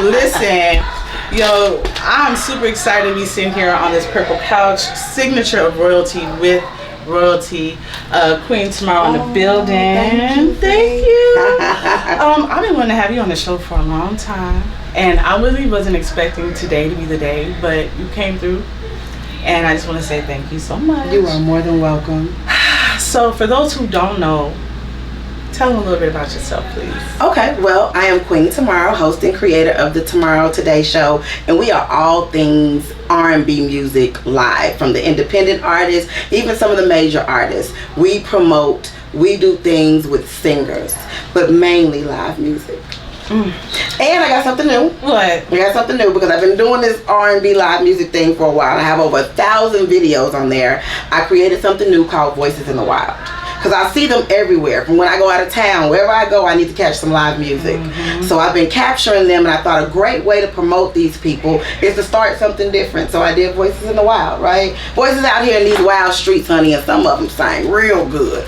Listen, yo, I'm super excited to be sitting here on this purple couch, signature of royalty with royalty. Queen Tomaro in the building. Thank you. I've been wanting to have you on the show for a long time, and I really wasn't expecting today to be the day, but you came through, and I just want to say thank you so much. You are more than welcome. So for those who don't know, tell them a little bit about yourself, please. Okay, well, I am Queen Tomaro, host and creator of the Tomaro Today Show, and we are all things R&B music live, from the independent artists, even some of the major artists. We promote, we do things with singers, but mainly live music. And I got something new. What? I got something new because I've been doing this R&B live music thing for a while. I have over 1,000 videos on there. I created something new called Voices in the Wild. Because I see them everywhere. From when I go out of town, wherever I go, I need to catch some live music. So I've been capturing them, and I thought a great way to promote these people is to start something different. So I did Voices in the Wild, right? Voices out here in these wild streets, honey, and some of them sing real good.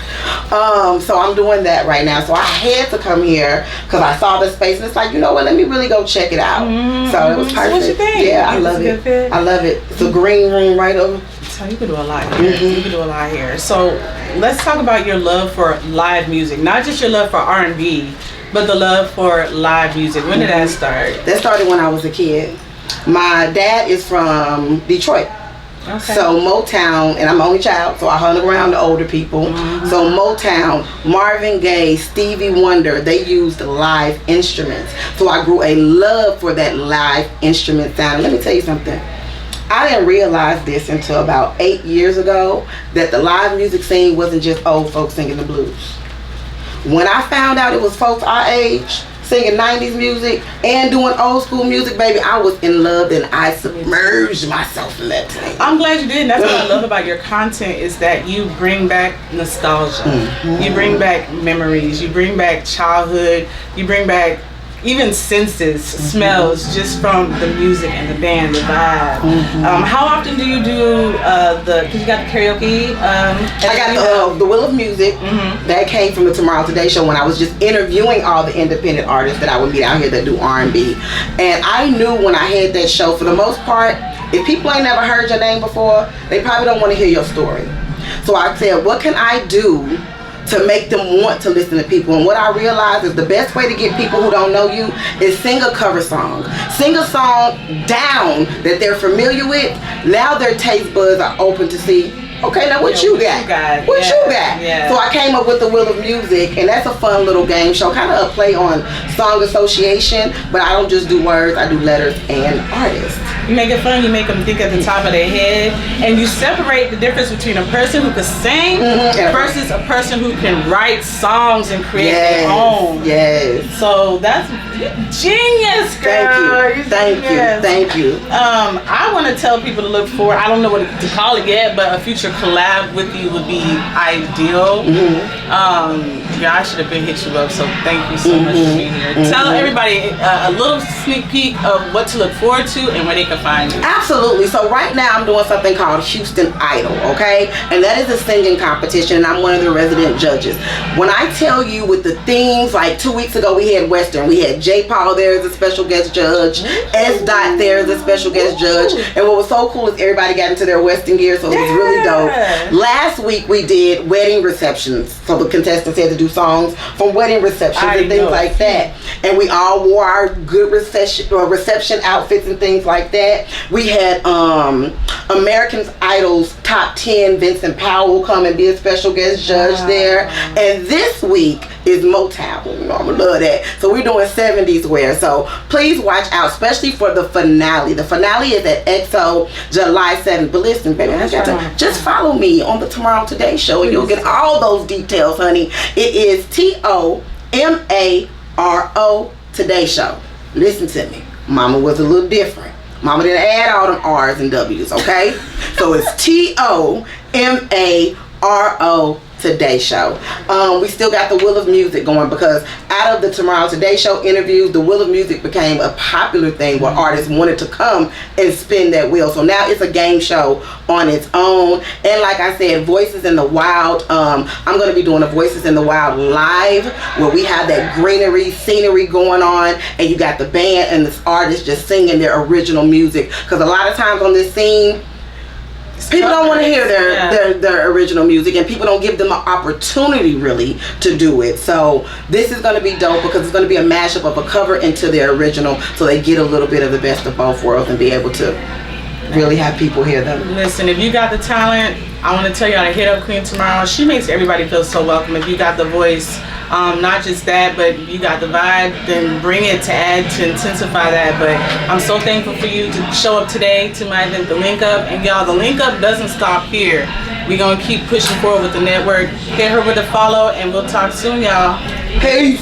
So I'm doing that right now. So I had to come here because I saw the space, and it's like, you know what, let me really go check it out. So it was perfect. So what you think? Yeah, I love it. I love it. It's a green room right over. So you can do a lot here. You can do a lot here. So let's talk about your love for live music. Not just your love for R&B, but the love for live music. When did that start? That started when I was a kid. My dad is from Detroit. Okay. So Motown, and I'm the only child, so I hung around the older people. So Motown, Marvin Gaye, Stevie Wonder, they used live instruments. So I grew a love for that live instrument sound. And let me tell you something. I didn't realize this until about 8 years ago, that the live music scene wasn't just old folks singing the blues. When I found out it was folks our age singing 90s music and doing old school music, baby, I was in love, and I submerged myself in that thing. I'm glad you did. And that's what I love about your content, is that you bring back nostalgia. You bring back memories. You bring back childhood. You bring back even senses, smells, just from the music and the band, the vibe. How often do you do because you got the karaoke? I got the Wheel of Music. That came from the Tomorrow Today Show when I was just interviewing all the independent artists that I would meet out here that do R&B. And I knew when I had that show, for the most part, if people ain't never heard your name before, they probably don't want to hear your story. So I said, what can I do to make them want to listen to people? And what I realized is the best way to get people who don't know you is sing a cover song. Sing a song down that they're familiar with. Now their taste buds are open to see, okay, now what you got? What you got? Yeah. So I came up with the Wheel of Music, and that's a fun little game show, kind of a play on song association, but I don't just do words, I do letters and artists. You make it fun, you make them think at the top of their head, and you separate the difference between a person who can sing versus a person who can write songs and create their own. So that's genius, girl. Thank you. I want to tell people to look forward. I don't know what to call it yet, but a future collab with you would be ideal. Yeah, I should have been hit you up, so thank you so much for being here. Tell everybody a little sneak peek of what to look forward to and where they can find you. Absolutely. So right now I'm doing something called Houston Idol, okay? And that is a singing competition, and I'm one of the resident judges. When I tell you with the themes, like 2 weeks ago we had Western. We had J. Paul there as a special guest judge, S. Dot there as a special guest judge, and what was so cool is everybody got into their Western gear, so it was really dope. Last week we did wedding receptions, so the contestants had to do songs from wedding receptions and things like that, and we all wore our good reception outfits and things like that. We had American Idol's top 10 Vincent Powell come and be a special guest judge there, and this week is Motown. You know, I'm gonna love that. So we're doing 70s wear, so please watch out, especially for the finale. The finale is at EXO July 7th. But listen, baby, just follow me on the Tomorrow Today Show, and you'll get all those details, honey. It is Tomaro Today Show. Listen to me. Mama was a little different. Mama didn't add all them R's and W's, okay? So it's Tomaro Today Show. We still got the Wheel of Music going, because out of the Tomorrow Today Show interviews, the Wheel of Music became a popular thing where artists wanted to come and spin that wheel. So now it's a game show on its own. And like I said, Voices in the Wild, I'm going to be doing a Voices in the Wild live, where we have that greenery, scenery going on, and you got the band and the artists just singing their original music. Because a lot of times on this scene, people don't want to hear their original music, and people don't give them an opportunity really to do it. So this is going to be dope, because it's going to be a mashup of a cover into their original, so they get a little bit of the best of both worlds and be able to really have people hear them. Listen, if you got the talent, I want to tell you how to hit up Queen Tomaro. She makes everybody feel so welcome. If you got the voice, not just that, but you got the vibe, then bring it to add, to intensify that. But I'm so thankful for you to show up today to my event, The Link Up. And y'all, The Link Up doesn't stop here. We're going to keep pushing forward with the network. Hit her with a follow, and we'll talk soon, y'all. Peace.